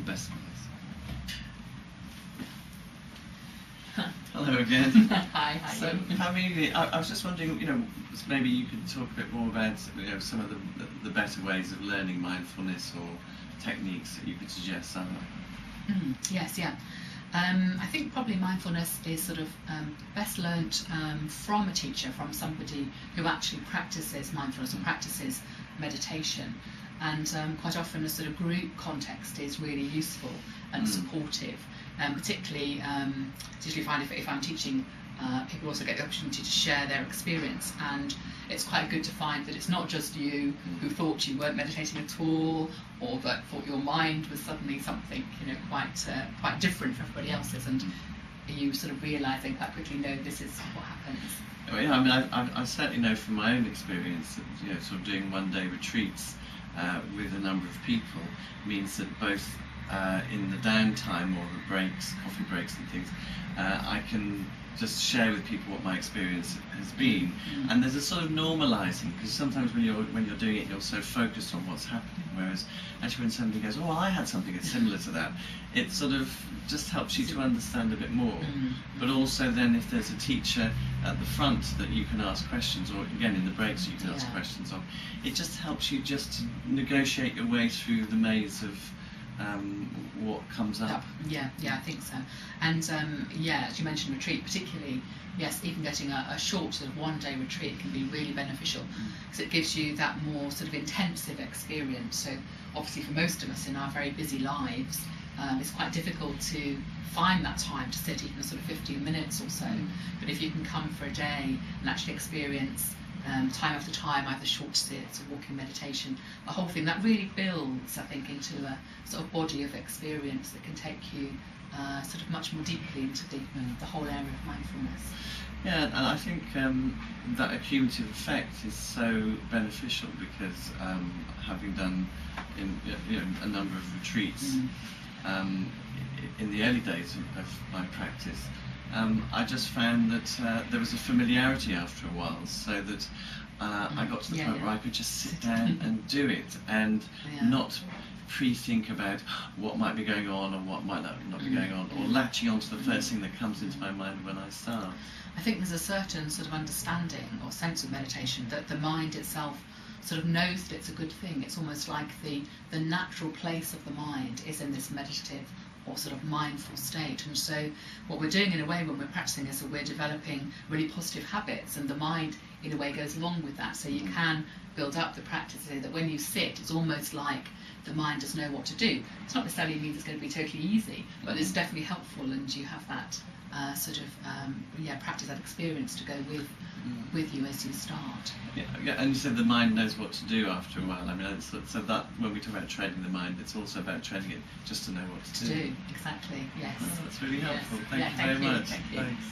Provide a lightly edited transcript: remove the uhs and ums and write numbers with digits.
best ways. Hello again. Hi. So, Pamela, I was just wondering, maybe you could talk a bit more about, some of the better ways of learning mindfulness or techniques that you could suggest, Sarah. Yes, yeah. I think probably mindfulness is sort of best learnt from a teacher, from somebody who actually practices mindfulness or practices meditation. And quite often a sort of group context is really useful and supportive. Particularly find if I'm teaching, people also get the opportunity to share their experience, and it's quite good to find that it's not just you who thought you weren't meditating at all, or that thought your mind was suddenly something quite different from everybody else's, and you sort of realising quite quickly, no, this is what happens. Well, yeah, I mean, I certainly know from my own experience that sort of doing one-day retreats with a number of people means that both in the downtime or the breaks, coffee breaks and things, I can just share with people what my experience has been, and there's a sort of normalising, because sometimes when you're doing it, you're so focused on what's happening, whereas actually when somebody goes, oh, I had something that's similar to that, it sort of just helps you to understand a bit more. But also then if there's a teacher at the front that you can ask questions, or again in the breaks you can ask questions of, it just helps you just to negotiate your way through the maze of what comes up. Yeah, I think so. And as you mentioned, retreat particularly, yes, even getting a short sort of one-day retreat can be really beneficial, because it gives you that more sort of intensive experience. So obviously for most of us in our very busy lives, it's quite difficult to find that time to sit even sort of 15 minutes or so. But if you can come for a day and actually experience time after time, either short sits or walking meditation, the whole thing, that really builds, I think, into a sort of body of experience that can take you sort of much more deeply into the whole area of mindfulness. Yeah, and I think that accumulative effect is so beneficial, because having done a number of retreats in the early days of my practice, I just found that there was a familiarity after a while, so that I got to the point where I could just sit down and do it, and not pre-think about what might be going on or what might not be going on, or latching onto the first thing that comes into my mind when I start. I think there's a certain sort of understanding or sense of meditation that the mind itself sort of knows that it's a good thing. It's almost like the natural place of the mind is in this meditative or sort of mindful state. And so what we're doing in a way when we're practicing is that we're developing really positive habits, and the mind in a way goes along with that. So you can build up the practice so that when you sit, it's almost like the mind does know what to do. It's not necessarily means it's going to be totally easy, but it's definitely helpful, and you have that practice, that experience to go with you as you start. Yeah, and you said the mind knows what to do after a while. I mean, so that when we talk about training the mind, it's also about training it just to know what to do. Exactly, yes. That's really helpful. Yes. Thank you very much. Thank you. Thanks.